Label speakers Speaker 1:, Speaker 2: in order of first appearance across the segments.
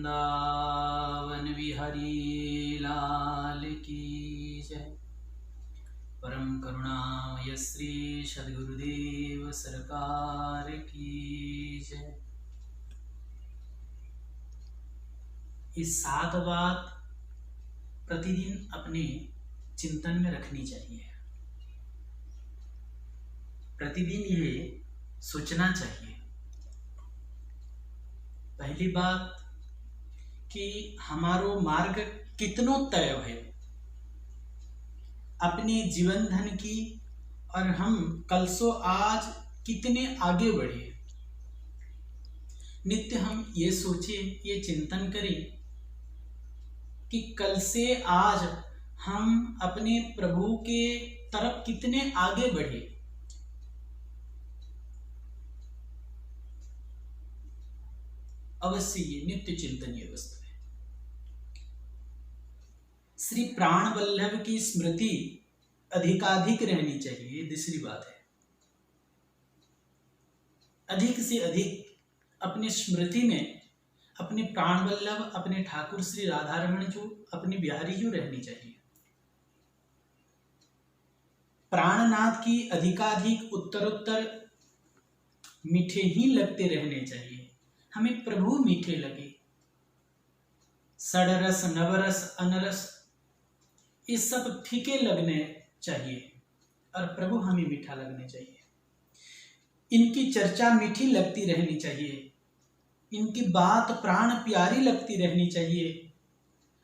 Speaker 1: वृंदावन बिहारी लाल की जय। परम करुणामय श्री सद्गुरुदेव सरकार की जय। इस 7 बात प्रतिदिन अपने चिंतन में रखनी चाहिए। प्रतिदिन ये सोचना चाहिए। पहली बात कि हमारो मार्ग कितनो तय है अपने जीवन धन की, और हम कल सो आज कितने आगे बढ़े। नित्य हम ये सोचें, ये चिंतन करें कि कल से आज हम अपने प्रभु के तरफ कितने आगे बढ़े। अवश्य ये नित्य चिंतनीय वस्तु है। श्री प्राण वल्लभ की स्मृति अधिकाधिक रहनी चाहिए। दूसरी बात है, अधिक से अधिक अपने स्मृति में अपने प्राण वल्लभ, अपने ठाकुर श्री राधारमण जो, अपने बिहारी जो रहनी चाहिए। प्राणनाथ की अधिकाधिक उत्तरोत्तर मीठे ही लगते रहने चाहिए। हमें प्रभु मीठे लगे। षडरस, नवरस, अनरस ये सब फीके लगने चाहिए और प्रभु हमें मीठा लगने चाहिए। इनकी चर्चा मीठी लगती रहनी चाहिए, इनकी बात प्राण प्यारी लगती रहनी चाहिए।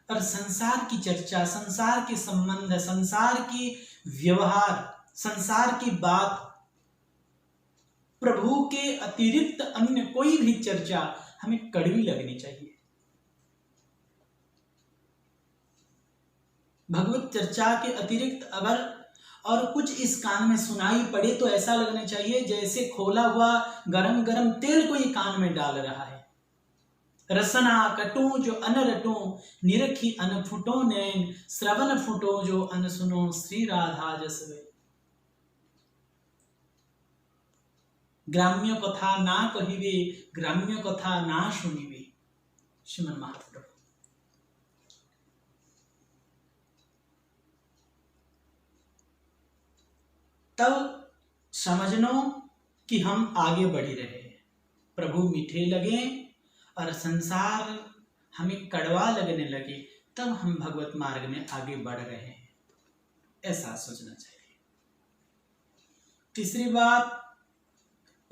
Speaker 1: और संसार की चर्चा, संसार के संबंध, संसार की व्यवहार, संसार की बात, प्रभु के अतिरिक्त अन्य कोई भी चर्चा हमें कड़वी लगनी चाहिए। भगवत चर्चा के अतिरिक्त अगर और कुछ इस कान में सुनाई पड़े तो ऐसा लगना चाहिए जैसे खोला हुआ गरम गरम तेल कोई कान में डाल रहा है। रसना कटू जो अन रटू, निरखी अन फुटो नैन, श्रवण फुटो जो अन सुनो, श्री राधा जसवे। ग्राम्य कथा ना कहिवे, ग्राम्य कथा ना सुनिवे। श्रीमन महाप्रभु। तब समझ लो कि हम आगे बढ़ी रहे, प्रभु मीठे लगे और संसार हमें कड़वा लगने लगे, तब हम भगवत मार्ग में आगे बढ़ रहे हैं, ऐसा सोचना चाहिए। तीसरी बात,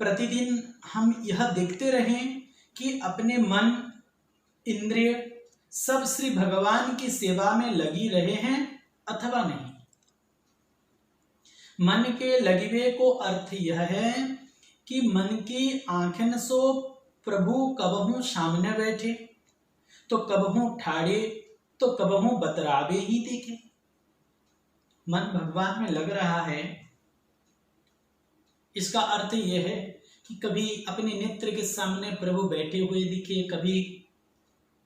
Speaker 1: प्रतिदिन हम यह देखते रहें कि अपने मन, इंद्रिय सब श्री भगवान की सेवा में लगी रहे हैं अथवा नहीं। मन के लगिवे को अर्थ यह है कि मन की आंखें सो प्रभु कबहू सामने बैठे तो कबहू ठाड़े तो कबहू बतरावे ही देखे। मन भगवान में लग रहा है, इसका अर्थ यह है कि कभी अपने नेत्र के सामने प्रभु बैठे हुए दिखे, कभी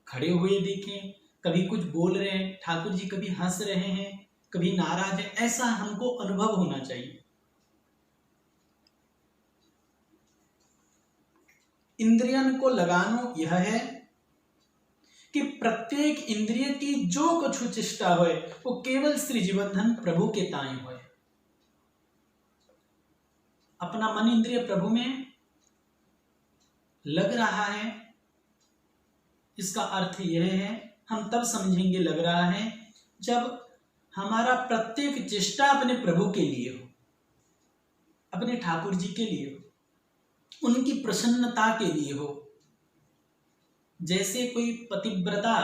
Speaker 1: खड़े हुए दिखे, कभी कुछ बोल रहे हैं ठाकुर जी, कभी हंस रहे हैं, कभी नाराज है, ऐसा हमको अनुभव होना चाहिए। इंद्रियन को लगानो यह है कि प्रत्येक इंद्रिय की जो कुछ चेष्टा होए वो केवल श्री जीवनधन प्रभु के ताई होए। अपना मन इंद्रिय प्रभु में लग रहा है, इसका अर्थ यह है, हम तब समझेंगे लग रहा है जब हमारा प्रत्येक चेष्टा अपने प्रभु के लिए हो, अपने ठाकुर जी के लिए हो, उनकी प्रसन्नता के लिए हो। जैसे कोई पतिव्रता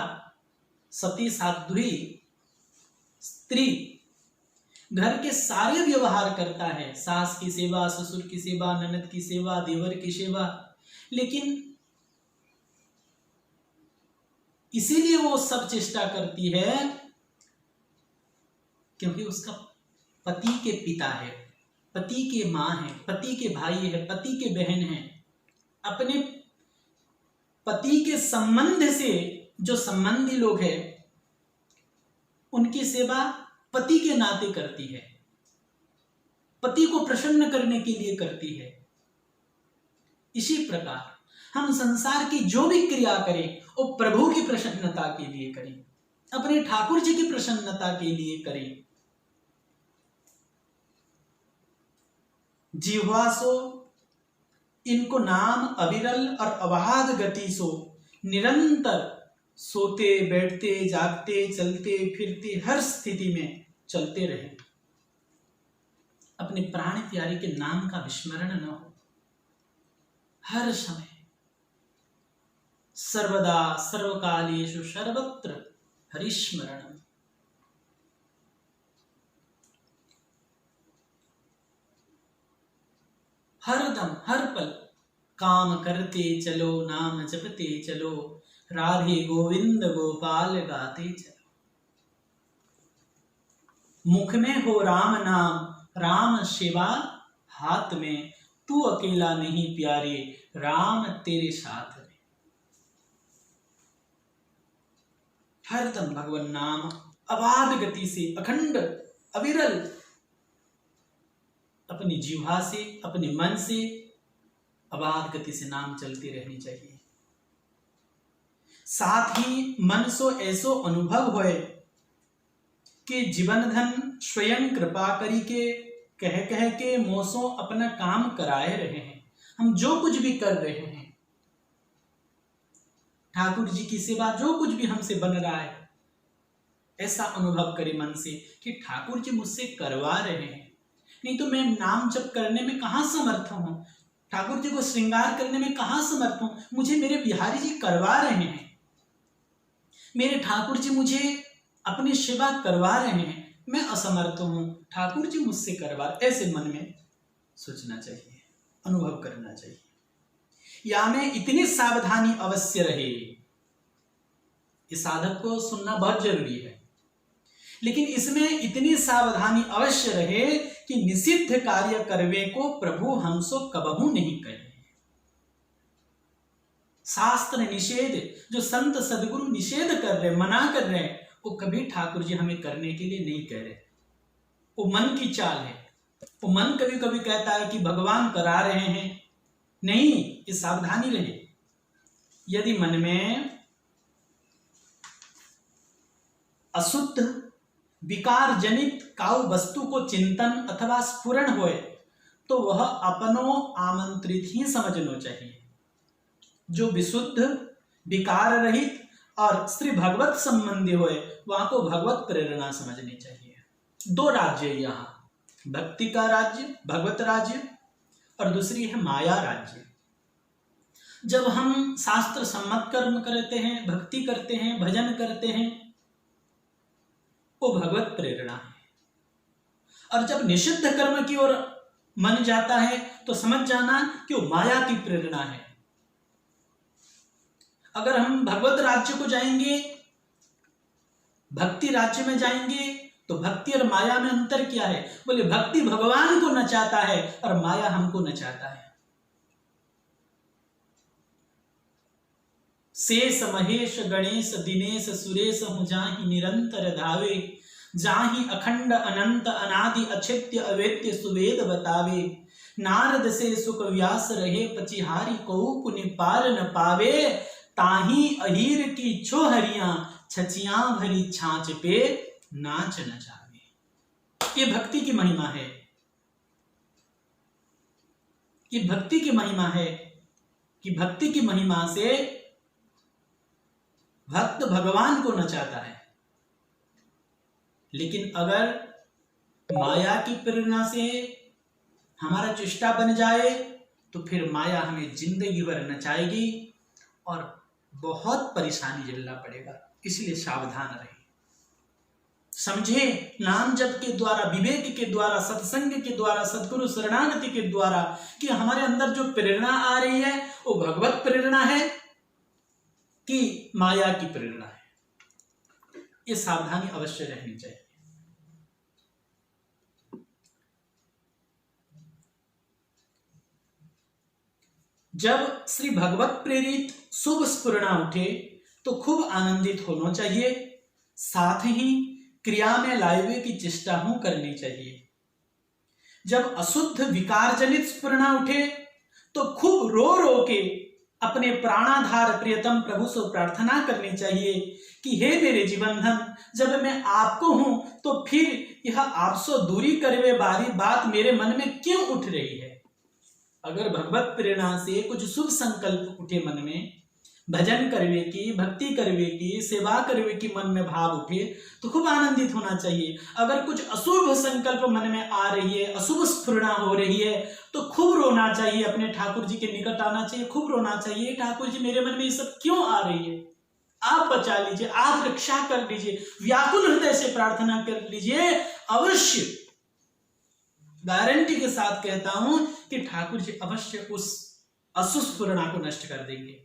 Speaker 1: सती साध्वी स्त्री घर के सारे व्यवहार करता है, सास की सेवा, ससुर की सेवा, ननद की सेवा, देवर की सेवा, लेकिन इसीलिए वो सब चेष्टा करती है क्योंकि उसका पति के पिता है, पति के माँ है, पति के भाई है, पति के बहन है। अपने पति के संबंध से जो संबंधी लोग हैं उनकी सेवा पति के नाते करती है, पति को प्रसन्न करने के लिए करती है। इसी प्रकार हम संसार की जो भी क्रिया करें वो प्रभु की प्रसन्नता के लिए करें, अपने ठाकुर जी की प्रसन्नता के लिए करें। जिह्वा सो इनको नाम अविरल और अबाध गति सो, निरंतर सोते बैठते जागते चलते फिरते हर स्थिति में चलते रहे, अपने प्राण प्यारे के नाम का विस्मरण न हो, हर समय सर्वदा सर्वकालेषु सर्वत्र हरिस्मरण। हर दम हर पल काम करते चलो, नाम जपते चलो, राधे गोविंद गोपाल गाते चलो। मुख में हो राम नाम, राम शिवा हाथ में, तू अकेला नहीं प्यारे, राम तेरे साथ में। हरदम भगवान नाम अबाध गति से, अखंड अविरल अपनी जिह्वा से, अपने मन से अबाध गति से नाम चलती रहनी चाहिए। साथ ही मन सो ऐसो अनुभव होए कि जीवन धन स्वयं कृपा करी के, कह कह के मोसो अपना काम कराए रहे हैं। हम जो कुछ भी कर रहे हैं, ठाकुर जी की सेवा जो कुछ भी हमसे बन रहा है, ऐसा अनुभव करे मन से कि ठाकुर जी मुझसे करवा रहे हैं। नहीं तो मैं नाम जप करने में कहाँ समर्थ हूँ, ठाकुर जी को श्रृंगार करने में कहाँ समर्थ हूँ, मुझे मेरे बिहारी जी करवा रहे हैं, मेरे ठाकुर जी मुझे अपनी सेवा करवा रहे हैं, मैं असमर्थ हूँ, ठाकुर जी मुझसे करवा। ऐसे मन में सोचना चाहिए, अनुभव करना चाहिए। या में इतनी सावधानी अवश्य रहे, इस साधक को सुनना बहुत जरूरी है, लेकिन इसमें इतनी सावधानी अवश्य रहे कि निषिद्ध कार्य करवे को प्रभु हमसो कबहू नहीं कहे। शास्त्र निषेध जो संत सदगुरु निषेध कर रहे, मना कर रहे हैं, वो कभी ठाकुर जी हमें करने के लिए नहीं कह रहे। वो मन की चाल है। वो मन कभी कभी कहता है कि भगवान करा रहे हैं, नहीं, ये सावधानी रहे। यदि मन में अशुद्ध विकार जनित काउ वस्तु को चिंतन अथवा स्फुरण होए तो वह अपनो आमंत्रित ही समझना चाहिए। जो विशुद्ध विकार रहित और श्री भगवत संबंधी होए वहां को भगवत प्रेरणा समझनी चाहिए। दो राज्य यहाँ, भक्ति का राज्य भगवत राज्य और दूसरी है माया राज्य। जब हम शास्त्र सम्मत कर्म करते हैं, भक्ति करते हैं, भजन करते हैं, वो भगवत प्रेरणा है। और जब निषिद्ध कर्म की ओर मन जाता है तो समझ जाना कि वो माया की प्रेरणा है। अगर हम भगवत राज्य को जाएंगे, भक्ति राज्य में जाएंगे, तो भक्ति और माया में अंतर क्या है? बोले भक्ति भगवान को नचाता है और माया हमको नचाता है। शेष महेश गणेश दिनेश सुरेश हूँ जाहि निरंतर धावे, जाहि अखंड अनंत अनादि अछित्य अवेद्य सुवेद बतावे। नारद से सुख व्यास रहे पचिहारी को पुनि पार न पावे, ताही अहीर की छोहरियां छचियां भरी छाछ पे नाच नचावे। ये भक्ति की महिमा है, ये भक्ति की महिमा है कि भक्ति की महिमा से भक्त भगवान को नचाता है। लेकिन अगर माया की प्रेरणा से हमारा चेष्टा बन जाए तो फिर माया हमें जिंदगी भर नचाएगी और बहुत परेशानी झेलना पड़ेगा। इसलिए सावधान रहे, समझे नाम जप के द्वारा, विवेक के द्वारा, सत्संग के द्वारा, सद्गुरु शरणागति के द्वारा कि हमारे अंदर जो प्रेरणा आ रही है वो भगवत प्रेरणा है कि माया की प्रेरणा है। ये सावधानी अवश्य रहनी चाहिए। जब श्री भगवत प्रेरित शुभ स्फुरणा उठे तो खूब आनंदित होना चाहिए, साथ ही क्रिया में लाइवे की चेष्टा हूं करनी चाहिए। जब अशुद्ध विकार जनित स्फुरणा उठे तो खूब रो रो के अपने प्राणाधार प्रियतम प्रभु से प्रार्थना करनी चाहिए कि हे मेरे जीवन धन, जब मैं आपको हूं तो फिर यह आपसे दूरी करवे बारी बात मेरे मन में क्यों उठ रही है। अगर भगवत प्रेरणा से कुछ शुभ संकल्प उठे मन में, भजन करवे की, भक्ति करवे की, सेवा करवे की मन में भाव उठे तो खूब आनंदित होना चाहिए। अगर कुछ अशुभ संकल्प मन में आ रही है, अशुभ स्फुरणा हो रही है तो खूब रोना चाहिए, अपने ठाकुर जी के निकट आना चाहिए, खूब रोना चाहिए, ठाकुर जी मेरे मन में ये सब क्यों आ रही है, आप बचा लीजिए, आप रक्षा कर लीजिए, व्याकुल हृदय से प्रार्थना कर लीजिए। अवश्य गारंटी के साथ कहता हूं कि ठाकुर जी अवश्य उस अशुभ स्फुरणा को नष्ट कर देंगे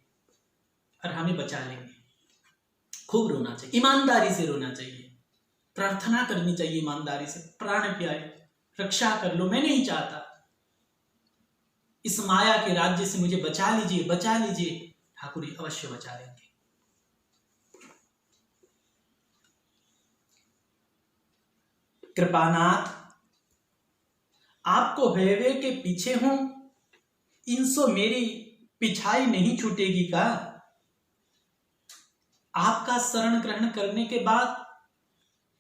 Speaker 1: और हमें बचा लेंगे। खूब रोना चाहिए, ईमानदारी से रोना चाहिए, प्रार्थना करनी चाहिए ईमानदारी से, प्राण प्यारे रक्षा कर लो, मैं नहीं चाहता, इस माया के राज्य से मुझे बचा लीजिए, बचा लीजिए। ठाकुर जी अवश्य बचा लेंगे। कृपानाथ, आपको भयवे के पीछे हूं, इनसो मेरी पिछाई नहीं छूटेगी का। आपका शरण ग्रहण करने के बाद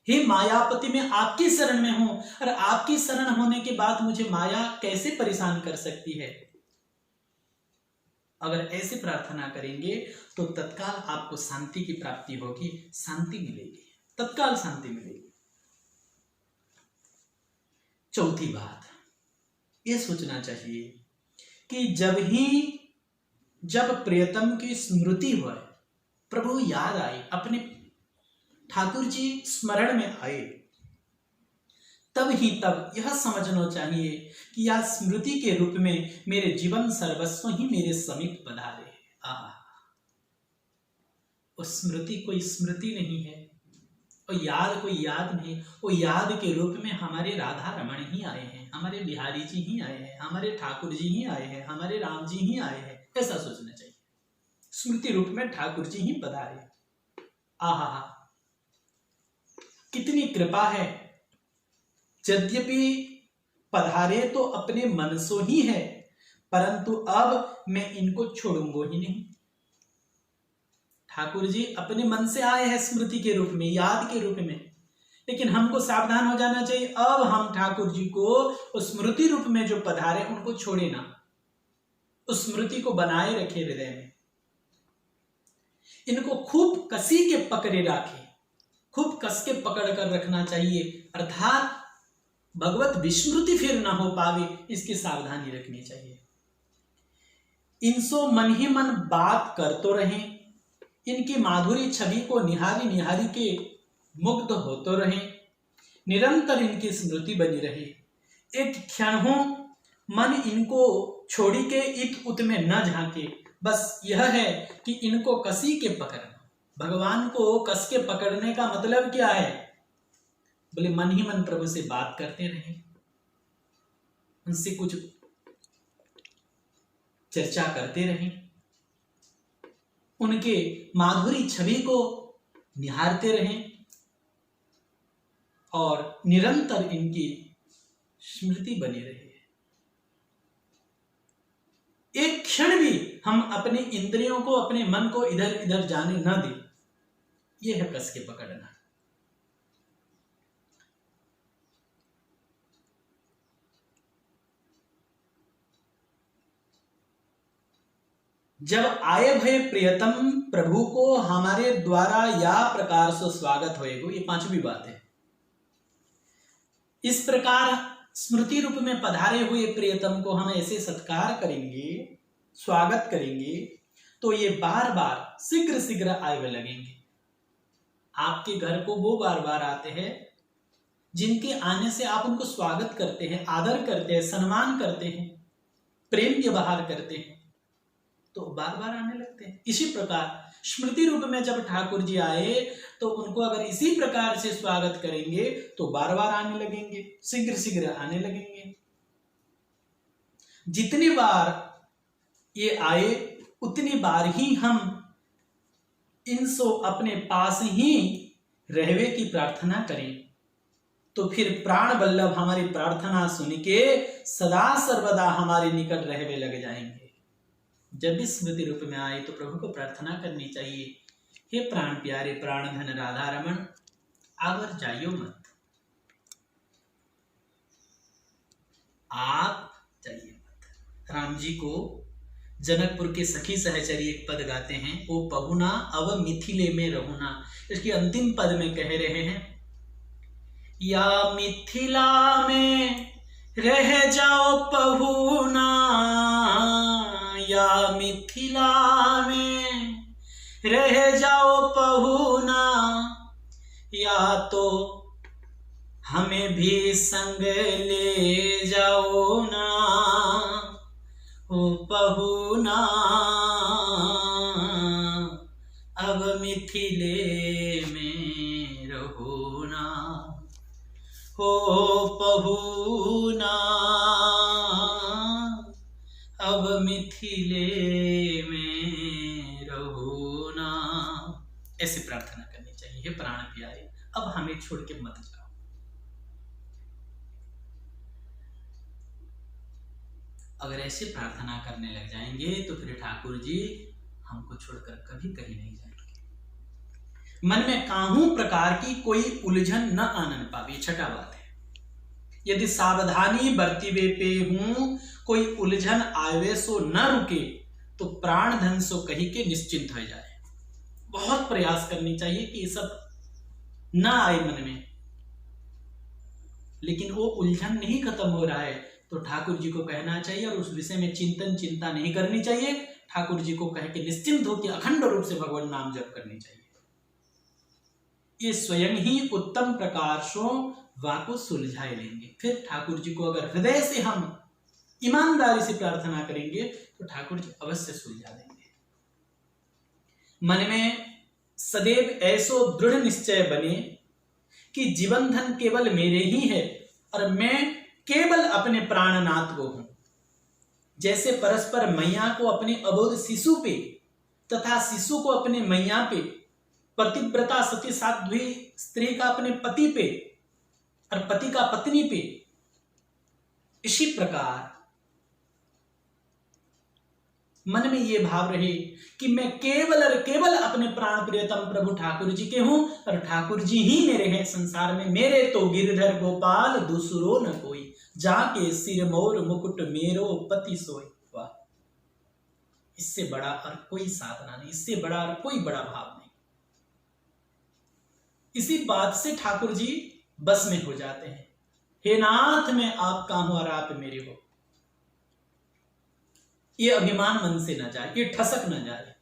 Speaker 1: हे मायापति, मैं आपकी शरण में हूं और आपकी शरण होने के बाद मुझे माया कैसे परेशान कर सकती है। अगर ऐसे प्रार्थना करेंगे तो तत्काल आपको शांति की प्राप्ति होगी, शांति मिलेगी, तत्काल शांति मिलेगी। चौथी बात ये सोचना चाहिए कि जब प्रियतम की स्मृति हो, प्रभु याद आए, अपने ठाकुर जी स्मरण में आए, तब यह समझना चाहिए कि यह स्मृति के रूप में मेरे जीवन सर्वस्व ही मेरे समीप पधारे। उस स्मृति कोई स्मृति नहीं है, और याद कोई याद नहीं, वो याद के रूप में हमारे राधा रमण ही आए हैं, हमारे बिहारी जी ही आए हैं, हमारे ठाकुर जी ही आए हैं, हमारे राम जी ही आए हैं, ऐसा सोचना चाहिए। स्मृति रूप में ठाकुर जी ही पधारे। आहा, कितनी कृपा है। यद्यपि पधारे तो अपने मन सो ही है, परंतु अब मैं इनको छोड़ूंगा ही नहीं। ठाकुर जी अपने मन से आए हैं स्मृति के रूप में, याद के रूप में, लेकिन हमको सावधान हो जाना चाहिए। अब हम ठाकुर जी को उस स्मृति रूप में जो पधारे उनको छोड़े ना, उस स्मृति को बनाए रखे हृदय में, इनको खूब कसी के पकड़े रखे, खूब कस के पकड़ कर रखना चाहिए, अर्थात भगवत विस्मृति फिर ना हो पावे, इसकी सावधानी रखनी चाहिए। इनसो मन ही मन बात कर तो रहे, इनकी माधुरी छवि को निहारी निहारी के मुग्ध हो तो रहे, निरंतर इनकी स्मृति बनी रहे। एक क्षण हो मन इनको छोड़ी के इत उत में न झांके, बस यह है कि इनको कसी के पकड़ना। भगवान को कस के पकड़ने का मतलब क्या है? बोले मन ही मन प्रभु से बात करते रहे, उनसे कुछ चर्चा करते रहे, उनके माधुरी छवि को निहारते रहें और निरंतर इनकी स्मृति बनी रहे। एक क्षण भी हम अपने इंद्रियों को, अपने मन को इधर इधर जाने न दें, यह है कस के पकड़ना। जब आए भय प्रियतम प्रभु को हमारे द्वारा या प्रकार से स्वागत होएगा, ये पांचवी बात है। इस प्रकार स्मृति रूप में पधारे हुए प्रियतम को हम ऐसे सत्कार करेंगे, स्वागत करेंगे, तो ये बार बार शीघ्र शीघ्र आए हुए लगेंगे। आपके घर को वो बार बार आते हैं जिनके आने से आप उनको स्वागत करते हैं, आदर करते हैं, सम्मान करते हैं, प्रेम व्यवहार करते हैं, तो बार बार आने लगते हैं। इसी प्रकार स्मृति रूप में जब ठाकुर जी आए तो उनको अगर इसी प्रकार से स्वागत करेंगे तो बार बार आने लगेंगे, शीघ्र शीघ्र आने लगेंगे। जितनी बार ये आए उतनी बार ही हम इनसो अपने पास ही रहवे की प्रार्थना करें, तो फिर प्राण वल्लभ हमारी प्रार्थना सुन के सदा सर्वदा हमारे निकट रहवे लग जाएंगे। जब भी स्मृति रूप में आए तो प्रभु को प्रार्थना करनी चाहिए, हे प्राण प्यारे प्राण धन राधा रमन आवर जाइयो मत, आप जाइए मत। राम जी को जनकपुर के सखी सहचरी एक पद गाते हैं, ओ पहुना अव मिथिले में रहुना। इसकी अंतिम पद में कह रहे हैं, या मिथिला में रह जाओ पहुना, या मिथिला में रह जाओ पहुना, या तो हमें भी संग ले जाओ ना, ओ पहुना अब मिथिले में रहो ना, हो पहुना अब मिथिले में रहो ना। ऐसे प्रार्थना करनी चाहिए, हे प्राण प्यारे अब हमें छोड़ के मत जाओ। अगर ऐसे प्रार्थना करने लग जाएंगे तो फिर ठाकुर जी हमको छोड़कर कभी कहीं नहीं जाएंगे। मन में काहू प्रकार की कोई उलझन न आनन पावे, छठा बात है। यदि सावधानी बरतीवे पे हूं, कोई उलझन आवे सो न रुके, तो प्राण धन सो कही के निश्चिंत हो जाए। बहुत प्रयास करनी चाहिए कि ये सब ना आए मन में, लेकिन वो उलझन नहीं खत्म हो रहा है तो ठाकुर जी को कहना चाहिए और उस विषय में चिंता नहीं करनी चाहिए। ठाकुर जी को कह के निश्चिंत होकर अखंड रूप से भगवान नाम जप करनी चाहिए। ये स्वयं ही उत्तम प्रकार से वाको सुलझाए लेंगे। फिर ठाकुर जी को अगर हृदय से हम ईमानदारी से प्रार्थना करेंगे तो ठाकुर जी अवश्य सुलझा देंगे। मन में सदैव ऐसो दृढ़ निश्चय बने कि जीवन धन केवल मेरे ही है और मैं केवल अपने प्राणनाथ को हूं। जैसे परस्पर मैया को अपने अबोध शिशु पे तथा शिशु को अपने मैया पे, पतिव्रता सती साध्वी स्त्री का अपने पति पे और पति का पत्नी पे, इसी प्रकार मन में ये भाव रहे कि मैं केवल और केवल अपने प्राण प्रियतम प्रभु ठाकुर जी के हूं और ठाकुर जी ही मेरे हैं। संसार में मेरे तो गिरधर गोपाल दूसरो न कोई, जाके सिर मोर मुकुट मेरो पति सोई। वाह, इससे बड़ा और कोई साधना नहीं, इससे बड़ा और कोई बड़ा भाव नहीं। इसी बात से ठाकुर जी बस में हो जाते हैं। हे नाथ मैं आपका हूं और आप मेरे हो। ये अभिमान मन से न जाए, ये ठसक न जाए।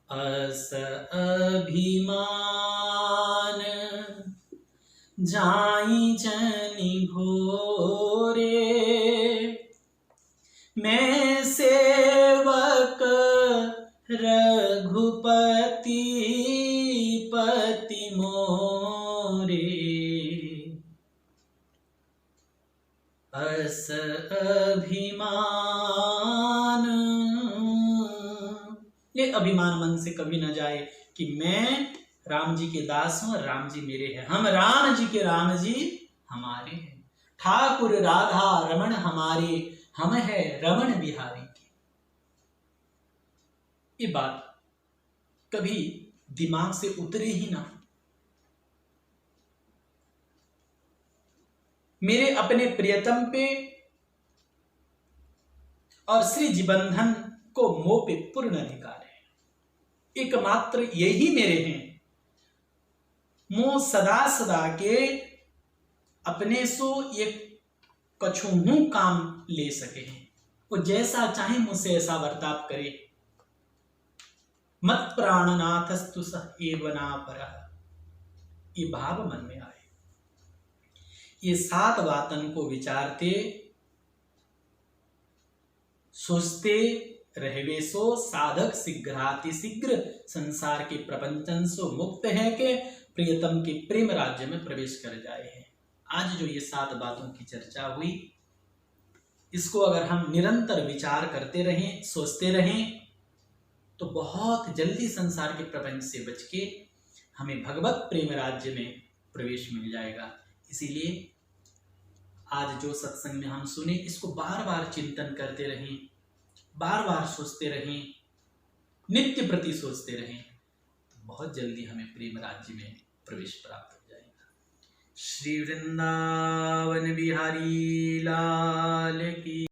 Speaker 1: अस अभिमान जाई जनि घोरे, मैं सेवक रघुपति पति मोरे। अस अभिमान, ये अभिमान मन से कभी न जाए कि मैं राम जी के दास हूं और राम जी मेरे हैं। हम राम जी के राम जी हमारे हैं। ठाकुर राधा रमण हमारे, हम है रमण बिहारी के। ये बात कभी दिमाग से उतरे ही ना। मेरे अपने प्रियतम पे और श्री जीवनधन को मोह पे पूर्ण अधिकार है। एकमात्र यही मेरे हैं। मोह सदा सदा के अपने सो ये कछुहू काम ले सके हैं। वो जैसा चाहे मुझसे ऐसा बर्ताव करे। मत प्राणनाथस्तु सह एवना परः, ये भाव मन में आए। ये 7 बातन को विचारते सोचते रहवे सो साधक शीघ्राति शीघ्र संसार के प्रपंचन सो मुक्त है के प्रियतम के प्रेम राज्य में प्रवेश कर जाए हैं। आज जो ये 7 बातों की चर्चा हुई, इसको अगर हम निरंतर विचार करते रहें, सोचते रहें, तो बहुत जल्दी संसार के प्रपंच से बच के हमें भगवत प्रेम राज्य में प्रवेश मिल जाएगा। इसीलिए आज जो सत्संग में हम सुने, इसको बार बार चिंतन करते रहें बार बार सोचते रहें, नित्य प्रति सोचते रहें, तो बहुत जल्दी हमें प्रेम राज्य में प्रवेश प्राप्त हो जाएगा। श्री वृंदावन बिहारी लाल की